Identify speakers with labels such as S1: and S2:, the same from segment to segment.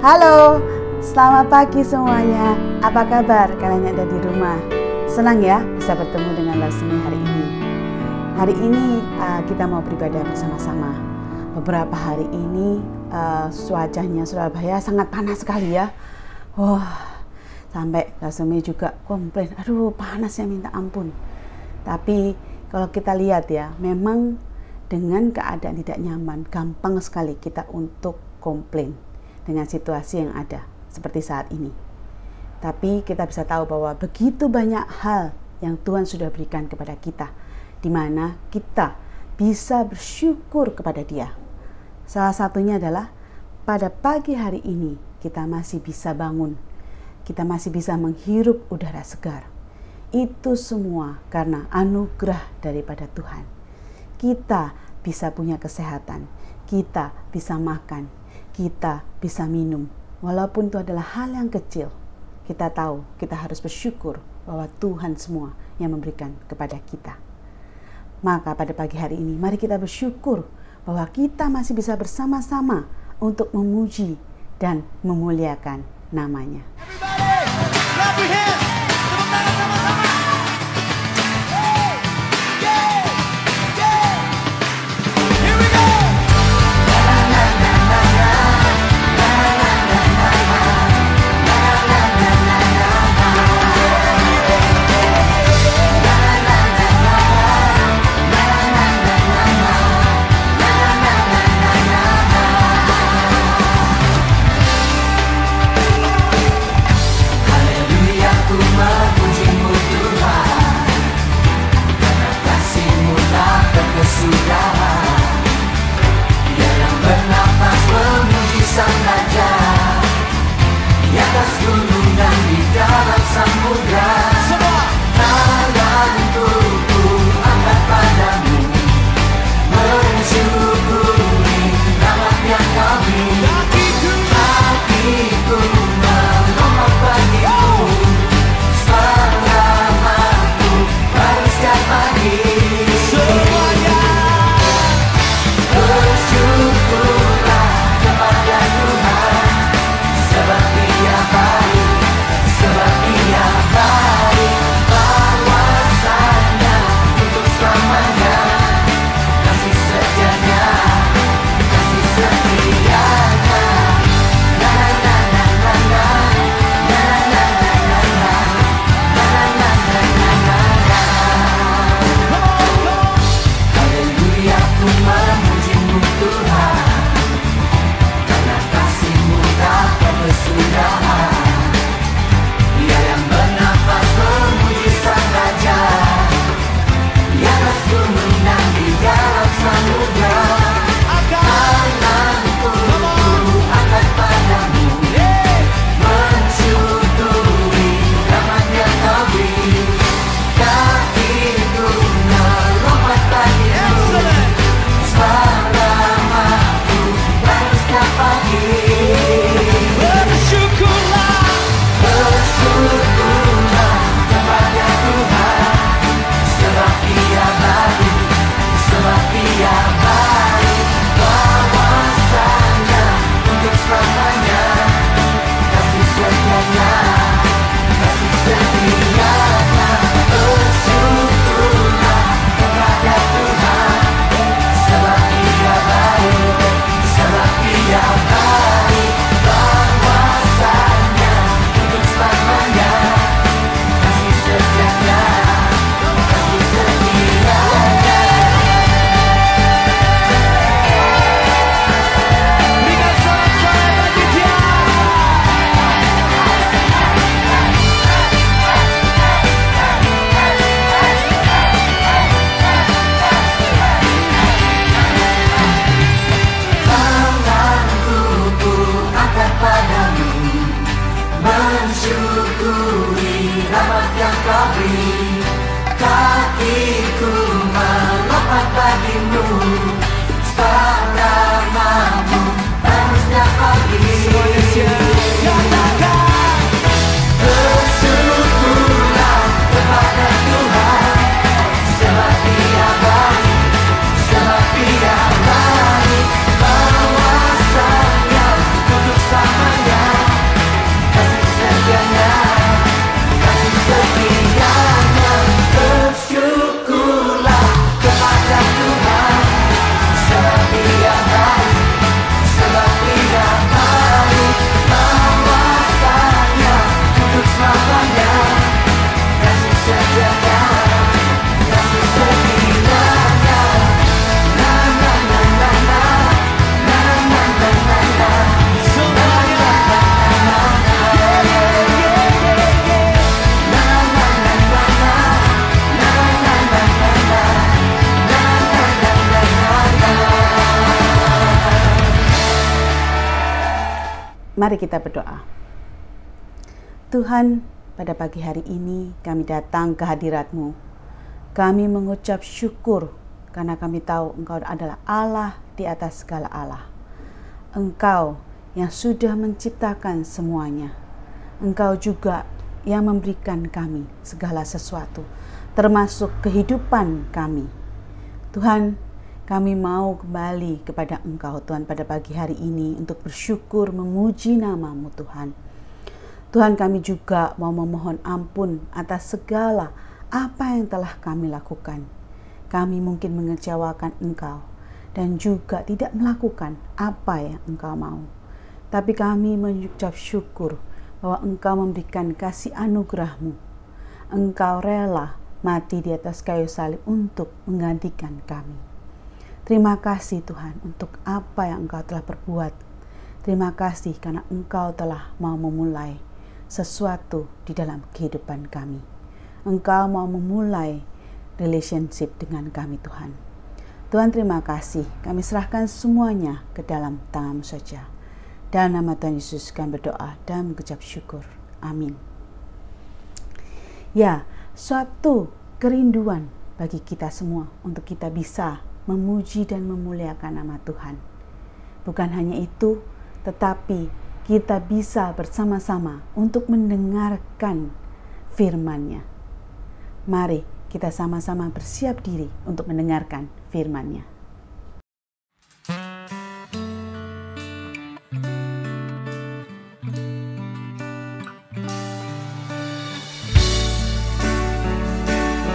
S1: Halo, selamat pagi semuanya. Apa kabar kalian yang ada di rumah? Senang ya bisa bertemu dengan Lasmi hari ini. Hari ini kita mau beribadah bersama-sama. Beberapa hari ini cuacanya Surabaya sangat panas sekali ya. Sampai Lasmi juga komplain, aduh panasnya minta ampun. Tapi kalau kita lihat ya, memang dengan keadaan tidak nyaman, gampang sekali kita untuk komplain dengan situasi yang ada seperti saat ini. Tapi kita bisa tahu bahwa begitu banyak hal yang Tuhan sudah berikan kepada kita, di mana kita bisa bersyukur kepada Dia. Salah satunya adalah pada pagi hari ini kita masih bisa bangun, kita masih bisa menghirup udara segar. Itu semua karena anugerah daripada Tuhan. Kita bisa punya kesehatan, kita bisa makan, kita bisa minum. Walaupun itu adalah hal yang kecil, kita tahu kita harus bersyukur bahwa Tuhan semua yang memberikan kepada kita. Maka pada pagi hari ini mari kita bersyukur bahwa kita masih bisa bersama-sama untuk memuji dan memuliakan namanya.
S2: Haleluya, ku
S1: Mari kita berdoa. Tuhan, pada pagi hari ini kami datang ke hadirat-Mu. Kami mengucap syukur karena kami tahu Engkau adalah Allah di atas segala Allah. Engkau yang sudah menciptakan semuanya. Engkau juga yang memberikan kami segala sesuatu, termasuk kehidupan kami. Tuhan, kami mau kembali kepada Engkau Tuhan pada pagi hari ini untuk bersyukur memuji nama-Mu Tuhan. Tuhan, kami juga mau memohon ampun atas segala apa yang telah kami lakukan. Kami mungkin mengecewakan Engkau dan juga tidak melakukan apa yang Engkau mau. Tapi kami mengucap syukur bahwa Engkau memberikan kasih anugerah-Mu. Engkau rela mati di atas kayu salib untuk menggantikan kami. Terima kasih Tuhan untuk apa yang Engkau telah perbuat. Terima kasih karena Engkau telah mau memulai sesuatu di dalam kehidupan kami. Engkau mau memulai relationship dengan kami Tuhan. Tuhan, terima kasih. Kami serahkan semuanya ke dalam tangan-Mu saja. Dalam nama Tuhan Yesus kami berdoa dan mengucap syukur. Amin. Ya, suatu kerinduan bagi kita semua untuk kita bisa memuji dan memuliakan nama Tuhan. Bukan hanya itu, tetapi kita bisa bersama-sama untuk mendengarkan firman-Nya. Mari kita sama-sama bersiap diri untuk mendengarkan firman-Nya.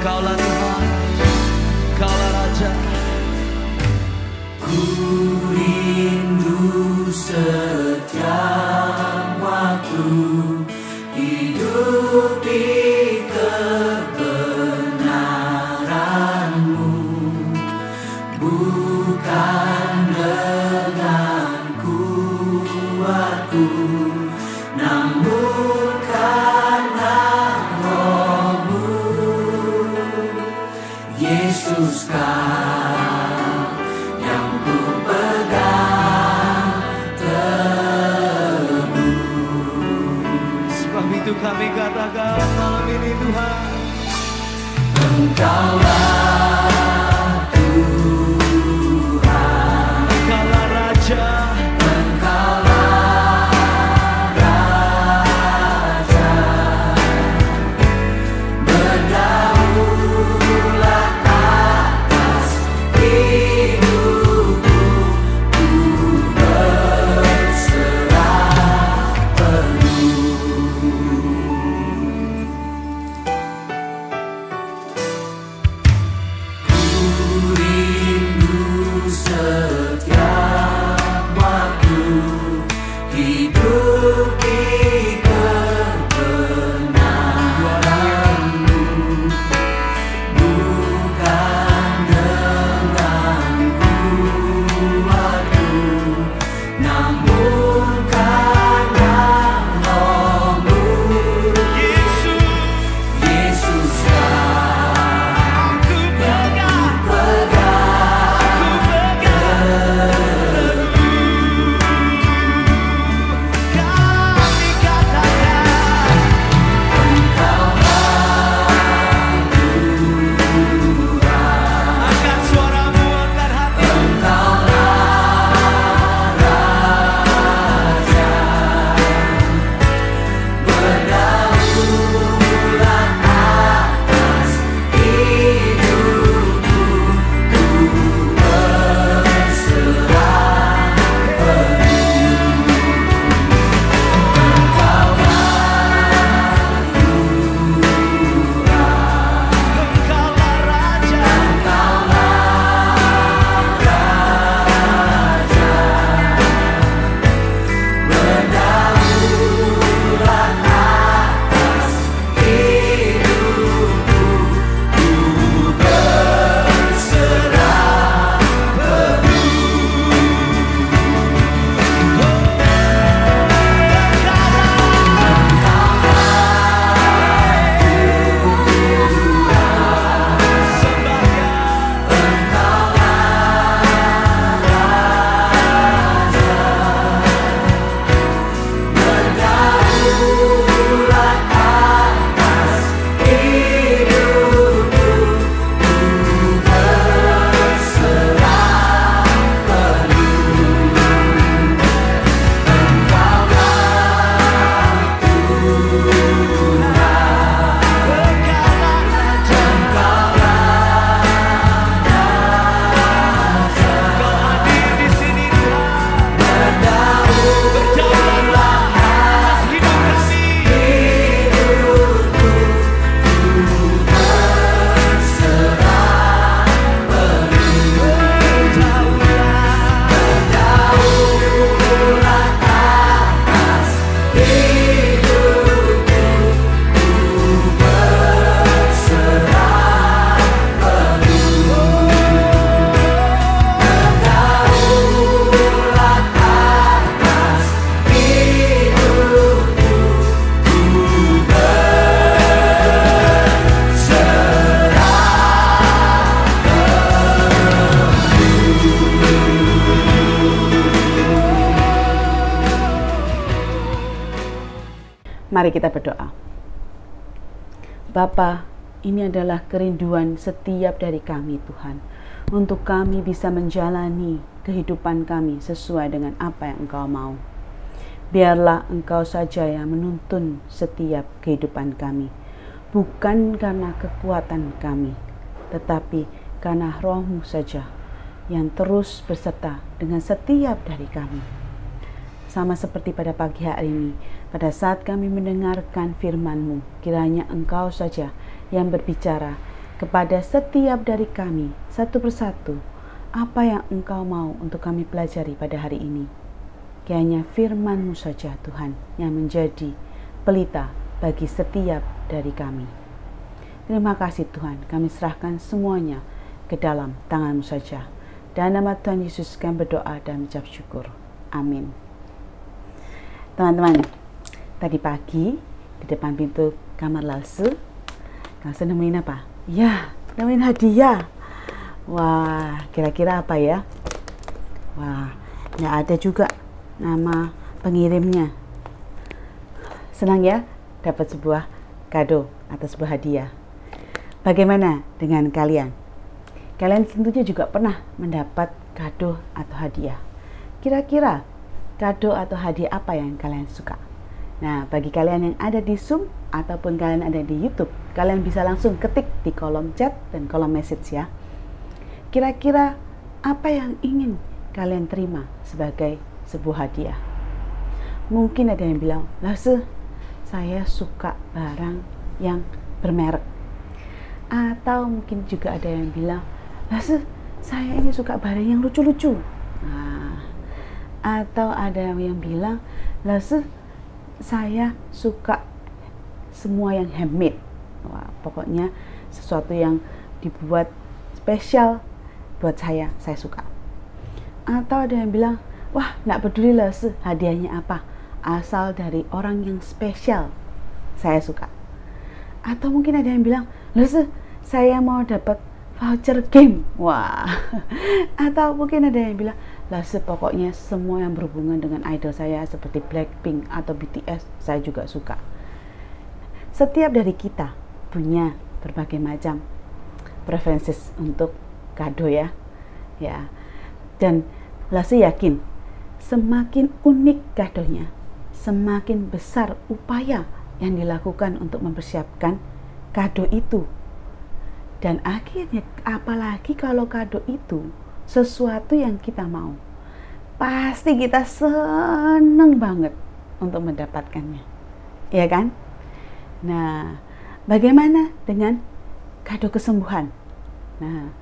S2: Engkaulah Tuhan, Engkaulah Raja. Ku rindu setiap waktu hidup di kebenaran-Mu, bukan dengan kuatku, namun karena Roh-Mu. Yesus Kau yang ku pegang teguh. Sebab itu kami katakan malam ini Tuhan, Engkaulah Tuhan, Engkaulah Raja, Engkaulah Raja. Berdaulat atas hidupku, ku berserah penuh.
S1: Mari kita berdoa. Bapa, ini adalah kerinduan setiap dari kami Tuhan, untuk kami bisa menjalani kehidupan kami sesuai dengan apa yang Engkau mau. Biarlah Engkau saja yang menuntun setiap kehidupan kami, bukan karena kekuatan kami, tetapi karena Roh-Mu saja yang terus berserta dengan setiap dari kami. Sama seperti pada pagi hari ini, pada saat kami mendengarkan firman-Mu, kiranya Engkau saja yang berbicara kepada setiap dari kami satu persatu apa yang Engkau mau untuk kami pelajari pada hari ini. Kiranya firman-Mu saja Tuhan yang menjadi pelita bagi setiap dari kami. Terima kasih Tuhan, kami serahkan semuanya ke dalam tangan-Mu saja. Dan nama Tuhan Yesus kami berdoa dan mengucap syukur. Amin. Teman-teman, tadi pagi di depan pintu kamar Lause, Lause nemuin apa? Ya, nemuin hadiah. Wah, kira-kira apa ya? Wah, nggak ada juga nama pengirimnya. Senang ya dapat sebuah kado atau sebuah hadiah. Bagaimana dengan kalian? Kalian tentunya juga pernah mendapat kado atau hadiah. Kira-kira kado atau hadiah apa yang kalian suka? Nah, bagi kalian yang ada di Zoom ataupun kalian ada di YouTube, kalian bisa langsung ketik di kolom chat dan kolom message ya. Kira-kira apa yang ingin kalian terima sebagai sebuah hadiah? Mungkin ada yang bilang, Lause, saya suka barang yang bermerek. Atau mungkin juga ada yang bilang, Lause, saya ini suka barang yang lucu-lucu. Nah, atau ada yang bilang, Lause, saya suka semua yang handmade. Wah, pokoknya sesuatu yang dibuat spesial buat saya suka. Atau ada yang bilang, wah, nggak peduli Lause hadiahnya apa, asal dari orang yang spesial, saya suka. Atau mungkin ada yang bilang, Lause, saya mau dapat voucher game. Wah. Atau mungkin ada yang bilang, Lause, pokoknya semua yang berhubungan dengan idol saya seperti Blackpink atau BTS saya juga suka. Setiap dari kita punya berbagai macam preferences untuk kado ya. Dan Lause yakin semakin unik kadonya, semakin besar upaya yang dilakukan untuk mempersiapkan kado itu. Dan akhirnya apalagi kalau kado itu sesuatu yang kita mau, pasti kita seneng banget untuk mendapatkannya, ya kan? Nah, bagaimana dengan kado kesembuhan? Nah,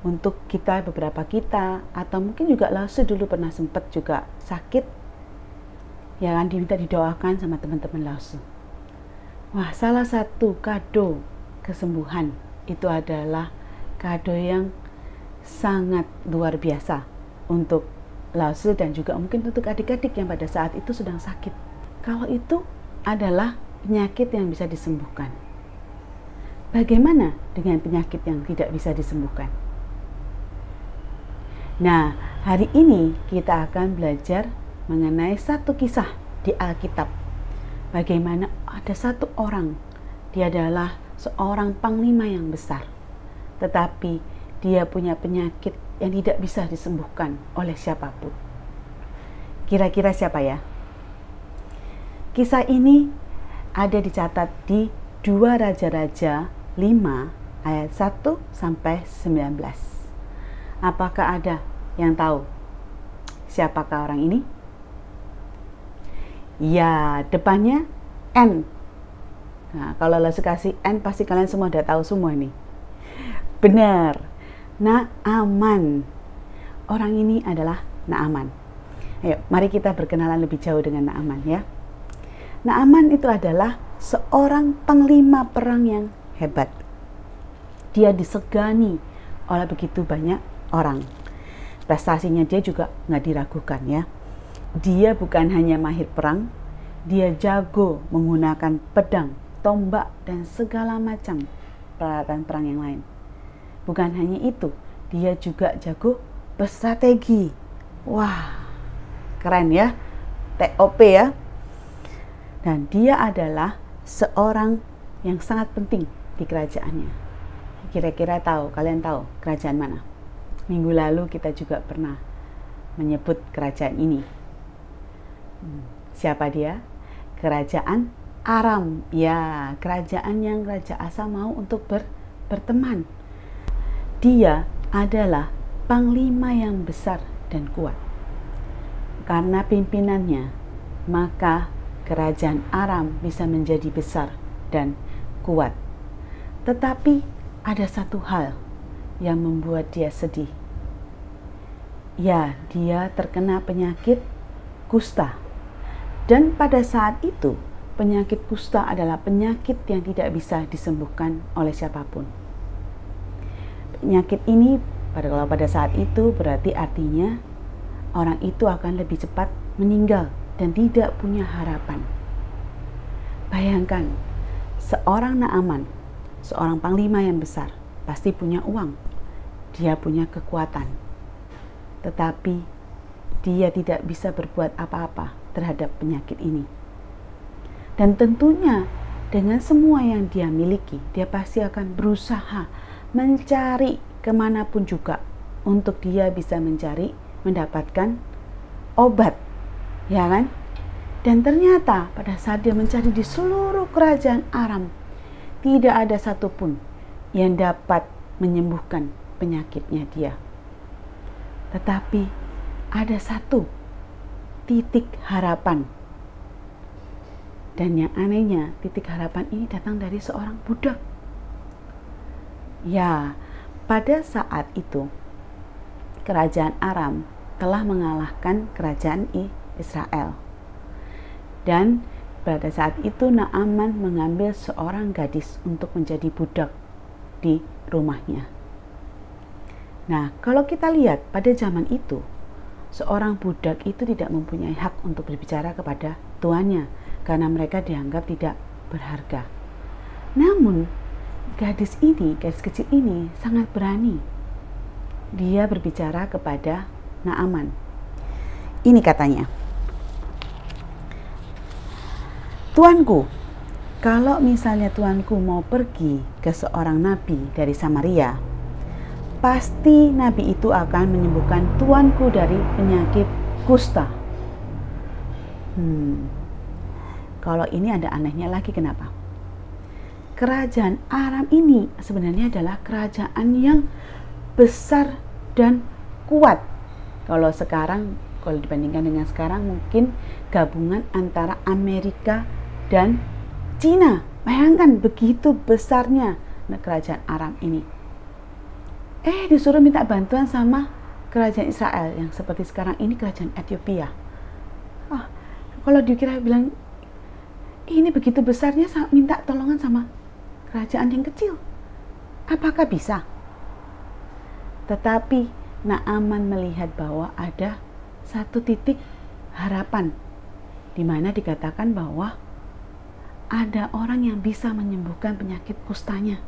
S1: untuk beberapa kita, atau mungkin juga Lause dulu pernah sempat juga sakit, ya kan, diminta didoakan sama teman-teman Lause. Wah, salah satu kado kesembuhan itu adalah kado yang sangat luar biasa untuk Lause dan juga mungkin untuk adik-adik yang pada saat itu sedang sakit. Kalau itu adalah penyakit yang bisa disembuhkan. Bagaimana dengan penyakit yang tidak bisa disembuhkan? Nah, hari ini kita akan belajar mengenai satu kisah di Alkitab. Bagaimana ada satu orang, dia adalah seorang panglima yang besar, tetapi dia punya penyakit yang tidak bisa disembuhkan oleh siapapun. Kira-kira siapa ya? Kisah ini ada dicatat di 2 Raja-Raja 5 ayat 1 sampai 19. Apakah ada yang tahu siapakah orang ini? Ya, depannya N. Nah, kalau Lause kasih N pasti kalian semua udah tahu semua nih. Benar. Naaman. Orang ini adalah Naaman. Ayo, mari kita berkenalan lebih jauh dengan Naaman ya. Naaman itu adalah seorang panglima perang yang hebat. Dia disegani oleh begitu banyak orang. Prestasinya dia juga nggak diragukan ya. Dia bukan hanya mahir perang, dia jago menggunakan pedang, tombak, dan segala macam peralatan perang yang lain. Bukan hanya itu, dia juga jago berstrategi. Wah, keren ya, TOP ya. Dan dia adalah seorang yang sangat penting di kerajaannya. Kira-kira kalian tahu kerajaan mana? Minggu lalu kita juga pernah menyebut kerajaan ini. Siapa dia? Kerajaan Aram. Ya, kerajaan yang Raja Asa mau untuk berteman. Dia adalah panglima yang besar dan kuat. Karena pimpinannya, maka kerajaan Aram bisa menjadi besar dan kuat. Tetapi ada satu hal yang membuat dia sedih. Ya, dia terkena penyakit kusta. Dan pada saat itu, penyakit kusta adalah penyakit yang tidak bisa disembuhkan oleh siapapun. Penyakit ini, kalau pada saat itu, berarti artinya orang itu akan lebih cepat meninggal dan tidak punya harapan. Bayangkan, seorang Naaman, seorang panglima yang besar, pasti punya uang, dia punya kekuatan. Tetapi dia tidak bisa berbuat apa-apa terhadap penyakit ini. Dan tentunya dengan semua yang dia miliki, dia pasti akan berusaha mencari kemanapun juga untuk dia bisa mendapatkan obat, ya kan? Dan ternyata pada saat dia mencari di seluruh kerajaan Aram, tidak ada satupun yang dapat menyembuhkan penyakitnya dia. Tetapi ada satu titik harapan. Dan yang anehnya, titik harapan ini datang dari seorang budak. Ya, pada saat itu kerajaan Aram telah mengalahkan kerajaan Israel. Dan pada saat itu Naaman mengambil seorang gadis untuk menjadi budak di rumahnya. Nah, kalau kita lihat pada zaman itu, seorang budak itu tidak mempunyai hak untuk berbicara kepada tuannya karena mereka dianggap tidak berharga. Namun, gadis kecil ini sangat berani. Dia berbicara kepada Naaman. Ini katanya, "Tuanku, kalau misalnya tuanku mau pergi ke seorang nabi dari Samaria, pasti nabi itu akan menyembuhkan tuanku dari penyakit kusta." Kalau ini ada anehnya lagi, kenapa? Kerajaan Aram ini sebenarnya adalah kerajaan yang besar dan kuat. Kalau dibandingkan dengan sekarang, mungkin gabungan antara Amerika dan Cina. Bayangkan begitu besarnya kerajaan Aram ini. Disuruh minta bantuan sama kerajaan Israel yang seperti sekarang ini kerajaan Ethiopia. Kalau dikira bilang ini begitu besarnya, minta tolongan sama kerajaan yang kecil, apakah bisa? Tetapi Naaman melihat bahwa ada satu titik harapan, di mana dikatakan bahwa ada orang yang bisa menyembuhkan penyakit kustanya.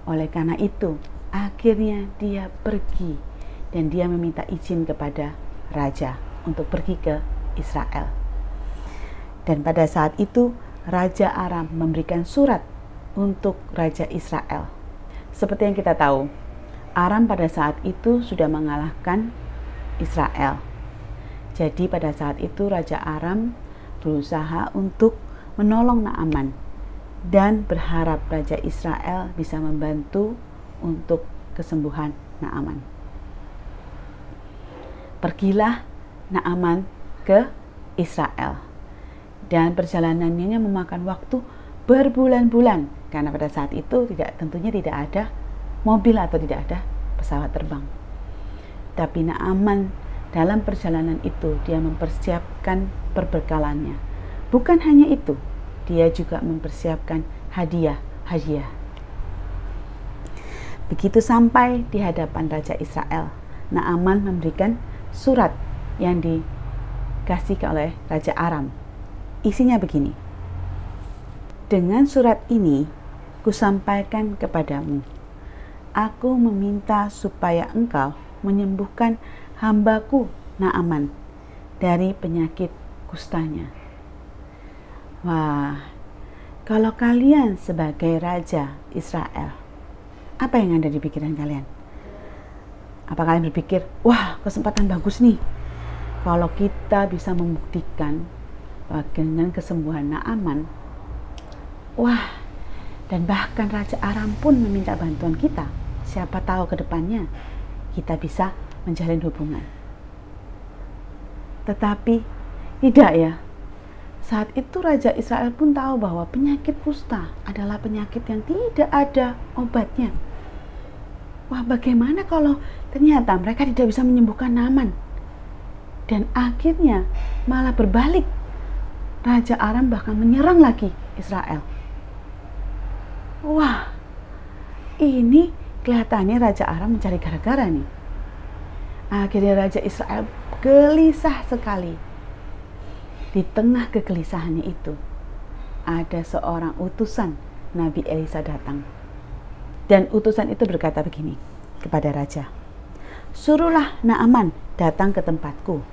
S1: Oleh karena itu, akhirnya dia pergi dan dia meminta izin kepada raja untuk pergi ke Israel. Dan pada saat itu Raja Aram memberikan surat untuk Raja Israel. Seperti yang kita tahu, Aram pada saat itu sudah mengalahkan Israel. Jadi pada saat itu Raja Aram berusaha untuk menolong Naaman dan berharap Raja Israel bisa membantu untuk kesembuhan Naaman. Pergilah Naaman ke Israel. Dan perjalanannya memakan waktu berbulan-bulan karena pada saat itu tentunya tidak ada mobil atau tidak ada pesawat terbang. Tapi Naaman dalam perjalanan itu dia mempersiapkan perbekalannya. Bukan hanya itu, dia juga mempersiapkan hadiah. Begitu sampai di hadapan Raja Israel, Naaman memberikan surat yang dikasih oleh Raja Aram. Isinya begini, "Dengan surat ini kusampaikan kepadamu, aku meminta supaya engkau menyembuhkan hambaku Naaman dari penyakit kustanya." Wah, kalau kalian sebagai raja Israel, apa yang ada di pikiran kalian? Apa kalian berpikir, wah kesempatan bagus nih, kalau kita bisa membuktikan dengan kesembuhan Naaman, wah, dan bahkan Raja Aram pun meminta bantuan kita, siapa tahu ke depannya kita bisa menjalin hubungan. Tetapi tidak ya. Saat itu Raja Israel pun tahu bahwa penyakit kusta adalah penyakit yang tidak ada obatnya. Wah, bagaimana kalau ternyata mereka tidak bisa menyembuhkan Naaman? Dan akhirnya malah berbalik. Raja Aram bahkan menyerang lagi Israel. Wah, ini kelihatannya Raja Aram mencari gara-gara nih. Akhirnya Raja Israel gelisah sekali. Di tengah kegelisahannya itu, ada seorang utusan Nabi Elisa datang. Dan utusan itu berkata begini kepada raja, "Suruhlah Naaman datang ke tempatku,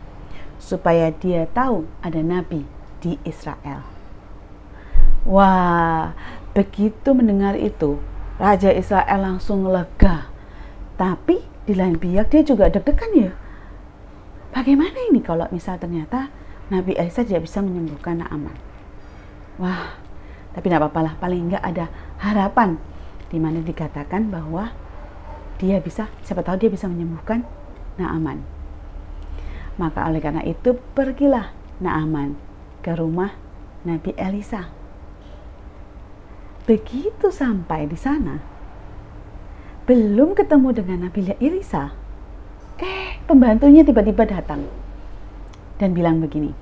S1: supaya dia tahu ada nabi di Israel." Wah, begitu mendengar itu, Raja Israel langsung lega. Tapi di lain pihak dia juga deg-degan ya. Bagaimana ini kalau misal ternyata Nabi Elisa tidak bisa menyembuhkan Naaman? Wah, tapi tidak apa-apalah, paling enggak ada harapan di mana dikatakan bahwa dia bisa, siapa tahu dia bisa menyembuhkan Naaman. Maka oleh karena itu pergilah Naaman ke rumah Nabi Elisa. Begitu sampai di sana, belum ketemu dengan Nabi Elisa, pembantunya tiba-tiba datang dan bilang begini,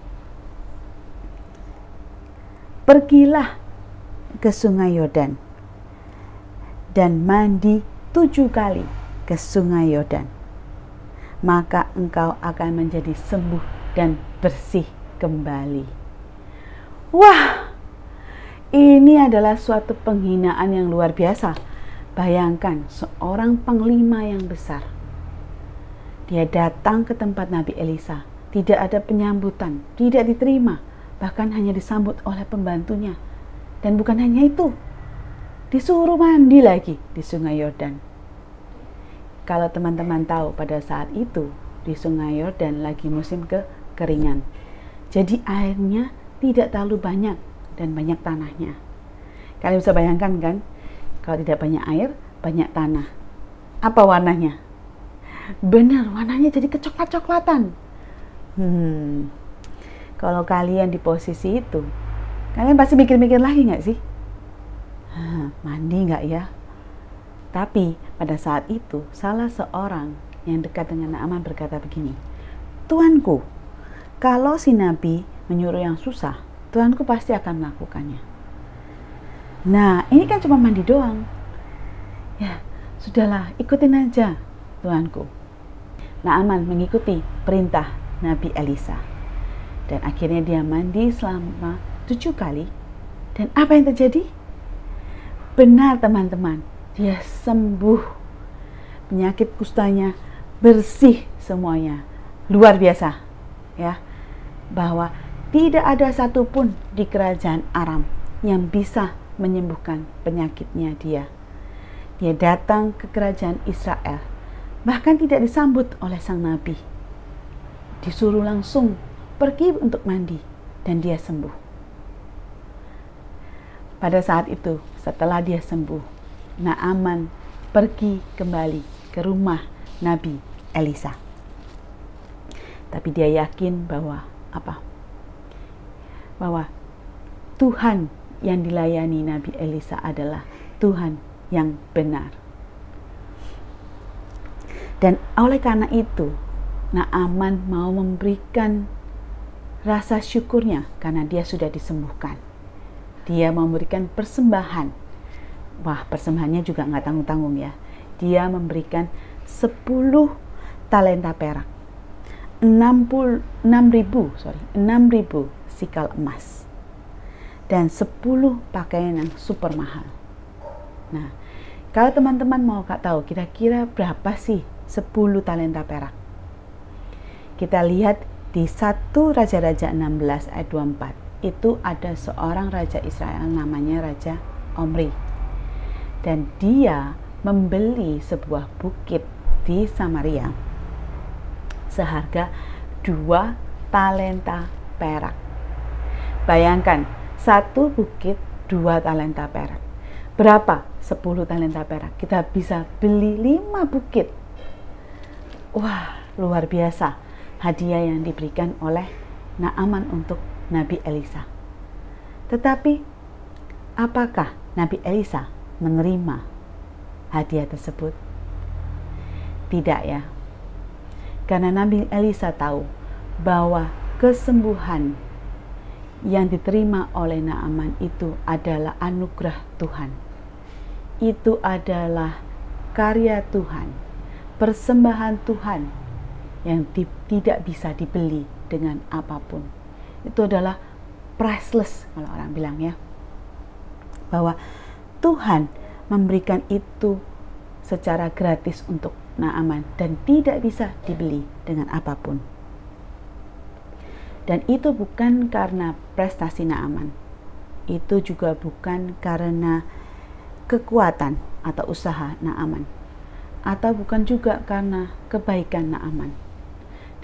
S1: "Pergilah ke Sungai Yordan dan mandi 7 kali ke Sungai Yordan, maka engkau akan menjadi sembuh dan bersih kembali." Wah, ini adalah suatu penghinaan yang luar biasa. Bayangkan seorang panglima yang besar, dia datang ke tempat Nabi Elisa, tidak ada penyambutan, tidak diterima, bahkan hanya disambut oleh pembantunya. Dan bukan hanya itu, disuruh mandi lagi di Sungai Yordan. Kalau teman-teman tahu, pada saat itu di Sungai Yordan lagi musim kekeringan. Jadi airnya tidak terlalu banyak dan banyak tanahnya. Kalian bisa bayangkan kan, kalau tidak banyak air, banyak tanah. Apa warnanya? Benar, warnanya jadi kecoklat-coklatan. Kalau kalian di posisi itu, kalian pasti mikir-mikir lagi nggak sih? Mandi nggak ya? Tapi pada saat itu, salah seorang yang dekat dengan Naaman berkata begini, "Tuanku, kalau si Nabi menyuruh yang susah, Tuanku pasti akan melakukannya." Nah, ini kan cuma mandi doang. Ya, sudahlah, ikutin aja, Tuanku. Naaman mengikuti perintah Nabi Elisa. Dan akhirnya dia mandi selama 7 kali. Dan apa yang terjadi? Benar teman-teman, dia sembuh. Penyakit kustanya bersih semuanya. Luar biasa ya. Bahwa tidak ada satupun di kerajaan Aram yang bisa menyembuhkan penyakitnya dia. Dia datang ke kerajaan Israel, bahkan tidak disambut oleh sang nabi. Disuruh langsung pergi untuk mandi dan dia sembuh. Pada saat itu, setelah dia sembuh, Naaman pergi kembali ke rumah Nabi Elisa. Tapi dia yakin bahwa bahwa Tuhan yang dilayani Nabi Elisa adalah Tuhan yang benar. Dan oleh karena itu, Naaman mau memberikan rasa syukurnya karena dia sudah disembuhkan. Dia memberikan persembahan. Wah, persembahannya juga nggak tanggung-tanggung ya. Dia memberikan 10 talenta perak, 6.000 sikal emas, dan 10 pakaian yang super mahal. Nah, kalau teman-teman mau tahu kira-kira berapa sih 10 talenta perak, kita lihat di 1 Raja-Raja 16 ayat 24. itu ada seorang raja Israel namanya Raja Omri. Dan dia membeli sebuah bukit di Samaria seharga 2 talenta perak. Bayangkan, satu bukit 2 talenta perak. Berapa? 10 talenta perak. Kita bisa beli 5 bukit. Wah, luar biasa hadiah yang diberikan oleh Naaman untuk Nabi Elisa. Tetapi, apakah Nabi Elisa menerima hadiah tersebut? Tidak ya. Karena Nabi Elisa tahu bahwa kesembuhan yang diterima oleh Naaman itu adalah anugerah Tuhan. Itu adalah karya Tuhan, persembahan Tuhan yang tidak bisa dibeli dengan apapun. Itu adalah priceless kalau orang bilang ya. Bahwa Tuhan memberikan itu secara gratis untuk Naaman dan tidak bisa dibeli dengan apapun. Dan itu bukan karena prestasi Naaman. Itu juga bukan karena kekuatan atau usaha Naaman. Atau bukan juga karena kebaikan Naaman.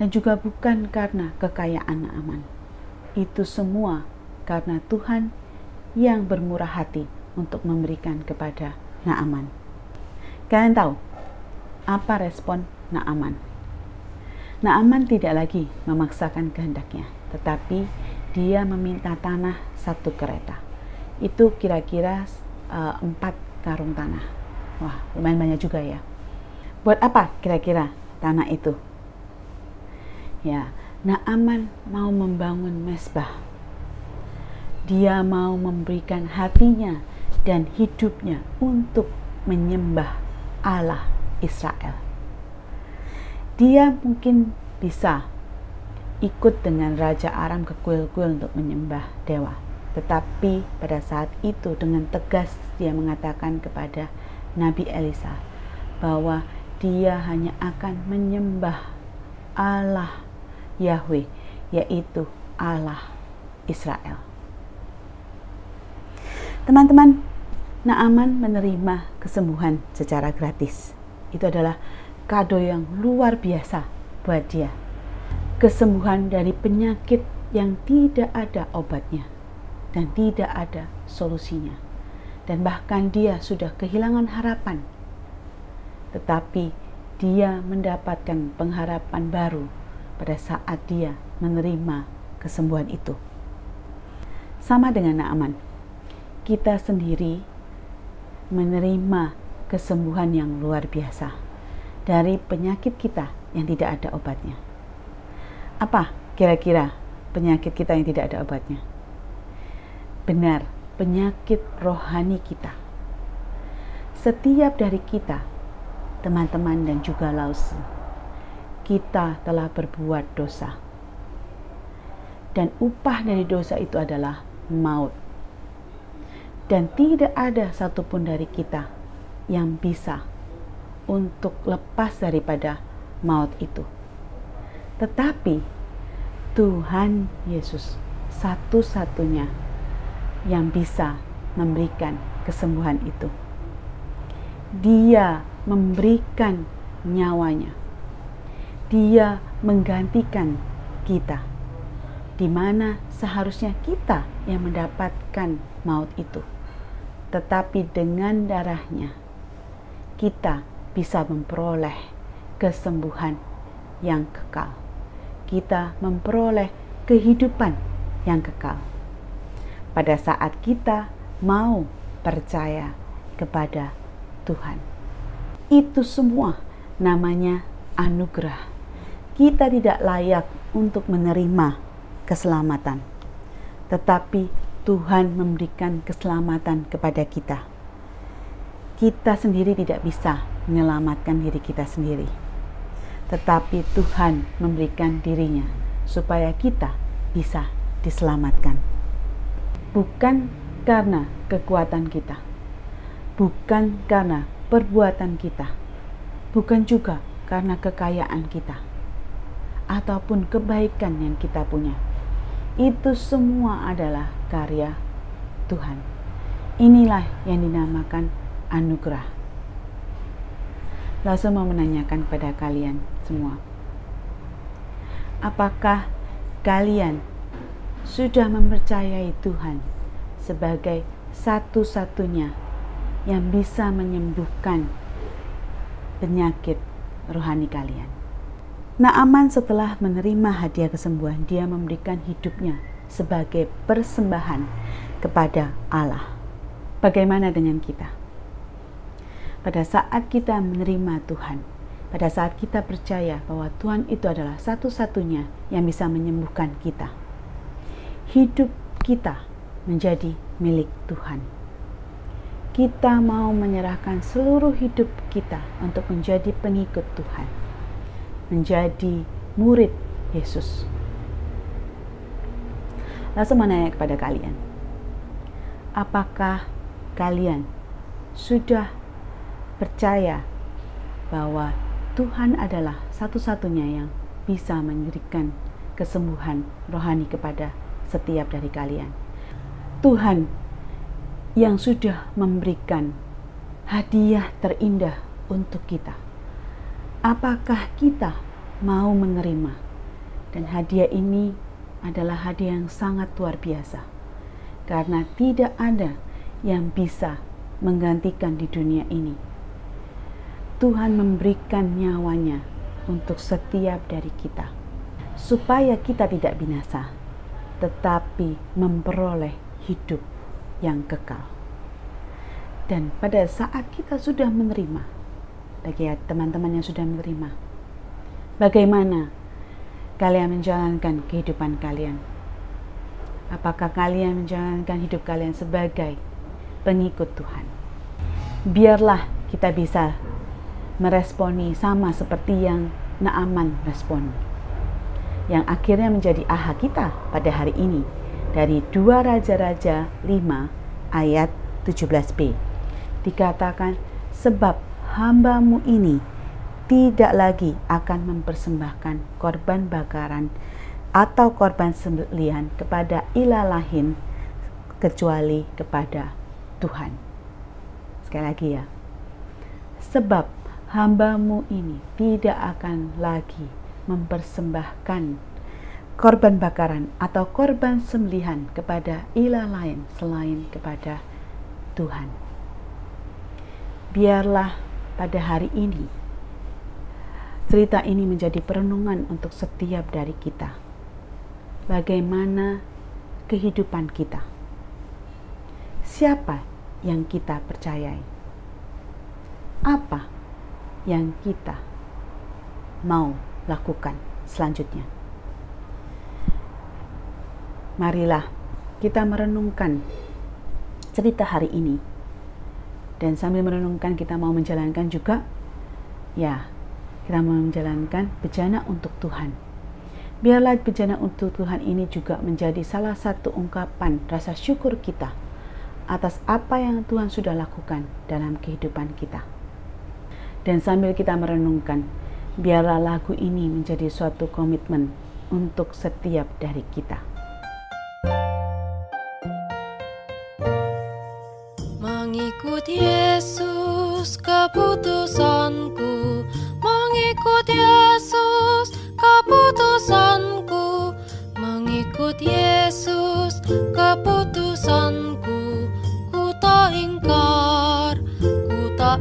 S1: Dan juga bukan karena kekayaan Naaman. Itu semua karena Tuhan yang bermurah hati untuk memberikan kepada Naaman. Kalian tahu apa respon Naaman? Naaman tidak lagi memaksakan kehendaknya, tetapi dia meminta tanah 1 kereta. Itu kira-kira 4 karung tanah. Wah, lumayan banyak juga ya. Buat apa kira-kira tanah itu? Ya, Naaman mau membangun mezbah. Dia mau memberikan hatinya dan hidupnya untuk menyembah Allah Israel. Dia mungkin bisa ikut dengan Raja Aram ke kuil-kuil untuk menyembah dewa. Tetapi pada saat itu dengan tegas dia mengatakan kepada Nabi Elisa bahwa dia hanya akan menyembah Allah Yahweh, yaitu Allah Israel. Teman-teman, Naaman menerima kesembuhan secara gratis. Itu adalah kado yang luar biasa buat dia. Kesembuhan dari penyakit yang tidak ada obatnya dan tidak ada solusinya. Dan bahkan dia sudah kehilangan harapan. Tetapi dia mendapatkan pengharapan baru pada saat dia menerima kesembuhan itu. Sama dengan Naaman, kita sendiri menerima kesembuhan yang luar biasa dari penyakit kita yang tidak ada obatnya. Apa kira-kira penyakit kita yang tidak ada obatnya? Benar, penyakit rohani kita. Setiap dari kita, teman-teman dan juga Lausi, kita telah berbuat dosa. Dan upah dari dosa itu adalah maut. Dan tidak ada satupun dari kita yang bisa untuk lepas daripada maut itu. Tetapi Tuhan Yesus satu-satunya yang bisa memberikan kesembuhan itu. Dia memberikan nyawanya. Dia menggantikan kita, di mana seharusnya kita yang mendapatkan maut itu. Tetapi dengan darahnya, kita bisa memperoleh kesembuhan yang kekal. Kita memperoleh kehidupan yang kekal. Pada saat kita mau percaya kepada Tuhan. Itu semua namanya anugerah. Kita tidak layak untuk menerima keselamatan, tetapi Tuhan memberikan keselamatan kepada kita. Kita sendiri tidak bisa menyelamatkan diri kita sendiri, tetapi Tuhan memberikan dirinya supaya kita bisa diselamatkan. Bukan karena kekuatan kita, bukan karena perbuatan kita, bukan juga karena kekayaan kita, ataupun kebaikan yang kita punya. Itu semua adalah karya Tuhan. Inilah yang dinamakan anugerah. Lalu saya mau menanyakan kepada kalian semua, apakah kalian sudah mempercayai Tuhan sebagai satu-satunya yang bisa menyembuhkan penyakit rohani kalian? Naaman setelah menerima hadiah kesembuhan, dia memberikan hidupnya sebagai persembahan kepada Allah. Bagaimana dengan kita? Pada saat kita menerima Tuhan, pada saat kita percaya bahwa Tuhan itu adalah satu-satunya yang bisa menyembuhkan kita, hidup kita menjadi milik Tuhan. Kita mau menyerahkan seluruh hidup kita untuk menjadi pengikut Tuhan, menjadi murid Yesus. Langsung menanya kepada kalian, apakah kalian sudah percaya bahwa Tuhan adalah satu-satunya yang bisa memberikan kesembuhan rohani kepada setiap dari kalian? Tuhan yang sudah memberikan hadiah terindah untuk kita. Apakah kita mau menerima? Dan hadiah ini adalah hadiah yang sangat luar biasa, karena tidak ada yang bisa menggantikan di dunia ini. Tuhan memberikan nyawanya untuk setiap dari kita, supaya kita tidak binasa, tetapi memperoleh hidup yang kekal. Dan pada saat kita sudah menerima, bagi teman-teman yang sudah menerima, bagaimana kalian menjalankan kehidupan kalian? Apakah kalian menjalankan hidup kalian sebagai pengikut Tuhan? Biarlah kita bisa meresponi sama seperti yang Naaman responi, yang akhirnya menjadi aha kita pada hari ini, dari 2 Raja-Raja 5 ayat 17b. Dikatakan, sebab hamba-Mu ini tidak lagi akan mempersembahkan korban bakaran atau korban sembelihan kepada ilah lain kecuali kepada Tuhan. Sekali lagi ya, sebab hamba-Mu ini tidak akan lagi mempersembahkan korban bakaran atau korban sembelihan kepada ilah lain selain kepada Tuhan. Biarlah pada hari ini cerita ini menjadi perenungan untuk setiap dari kita. Bagaimana kehidupan kita? Siapa yang kita percayai? Apa yang kita mau lakukan selanjutnya? Marilah kita merenungkan cerita hari ini, dan sambil merenungkan kita mau menjalankan juga, kita mau menjalankan bejana untuk Tuhan. Biarlah bejana untuk Tuhan ini juga menjadi salah satu ungkapan rasa syukur kita atas apa yang Tuhan sudah lakukan dalam kehidupan kita. Dan sambil kita merenungkan, biarlah lagu ini menjadi suatu komitmen untuk setiap dari kita.
S3: Mengikut Yesus keputusanku, mengikut Yesus keputusanku, mengikut Yesus keputusanku. Ku tak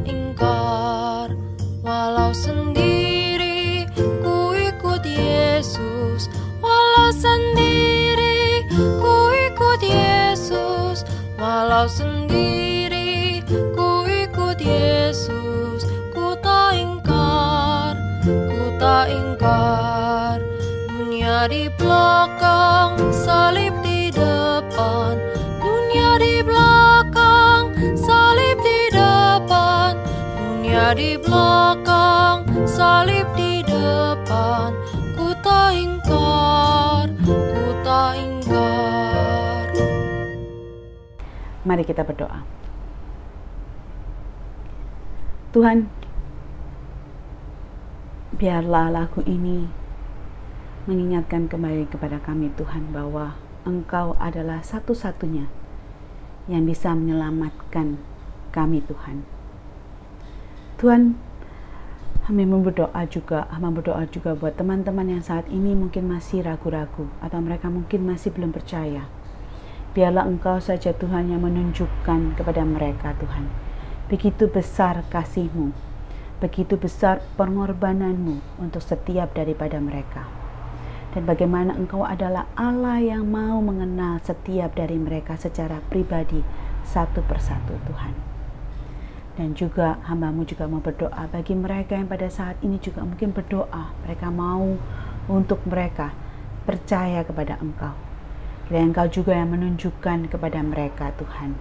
S3: ingkar, walau sendiri ku ikut Yesus, walau sendiri ku ikut Yesus, walau sendiri ku ikut Yesus. Ku tak ingkar, dunia di belakang, salib di depan, dunia di belakang, salib di depan, dunia di belakang, salib di depan. Ku tak ingkar.
S1: Mari kita berdoa. Tuhan, biarlah lagu ini mengingatkan kembali kepada kami Tuhan, bahwa Engkau adalah satu-satunya yang bisa menyelamatkan kami Tuhan. Tuhan, kami berdoa juga buat teman-teman yang saat ini mungkin masih ragu-ragu atau mereka mungkin masih belum percaya. Biarlah Engkau saja Tuhan yang menunjukkan kepada mereka Tuhan. Begitu besar kasih-Mu, begitu besar pengorbanan-Mu untuk setiap daripada mereka. Dan bagaimana Engkau adalah Allah yang mau mengenal setiap dari mereka secara pribadi satu persatu Tuhan. Dan juga hamba-Mu juga mau berdoa bagi mereka yang pada saat ini juga mungkin berdoa. Mereka mau untuk mereka percaya kepada Engkau. Kiranya Engkau juga yang menunjukkan kepada mereka Tuhan.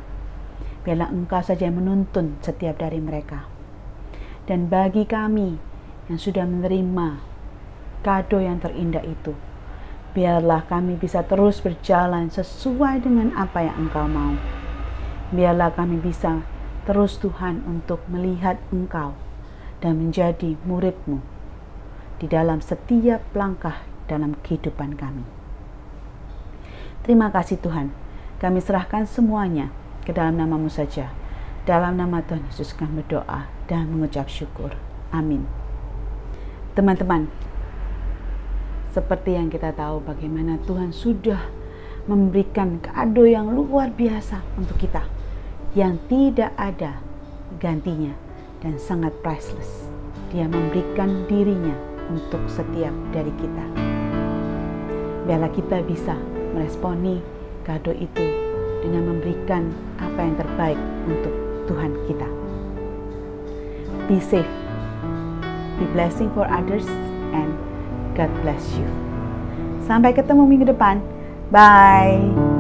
S1: Biarlah Engkau saja yang menuntun setiap dari mereka. Dan bagi kami yang sudah menerima kado yang terindah itu, biarlah kami bisa terus berjalan sesuai dengan apa yang Engkau mau. Biarlah kami bisa terus Tuhan untuk melihat Engkau dan menjadi murid-Mu di dalam setiap langkah dalam kehidupan kami. Terima kasih Tuhan, kami serahkan semuanya ke dalam nama-Mu saja. Dalam nama Tuhan Yesus kami berdoa dan mengucap syukur. Amin. Teman-teman, seperti yang kita tahu bagaimana Tuhan sudah memberikan kado yang luar biasa untuk kita, yang tidak ada gantinya dan sangat priceless. Dia memberikan dirinya untuk setiap dari kita. Biarlah kita bisa meresponi kado itu dengan memberikan apa yang terbaik untuk Tuhan kita. Be safe, be blessing for others, and God bless you. Sampai ketemu minggu depan. Bye.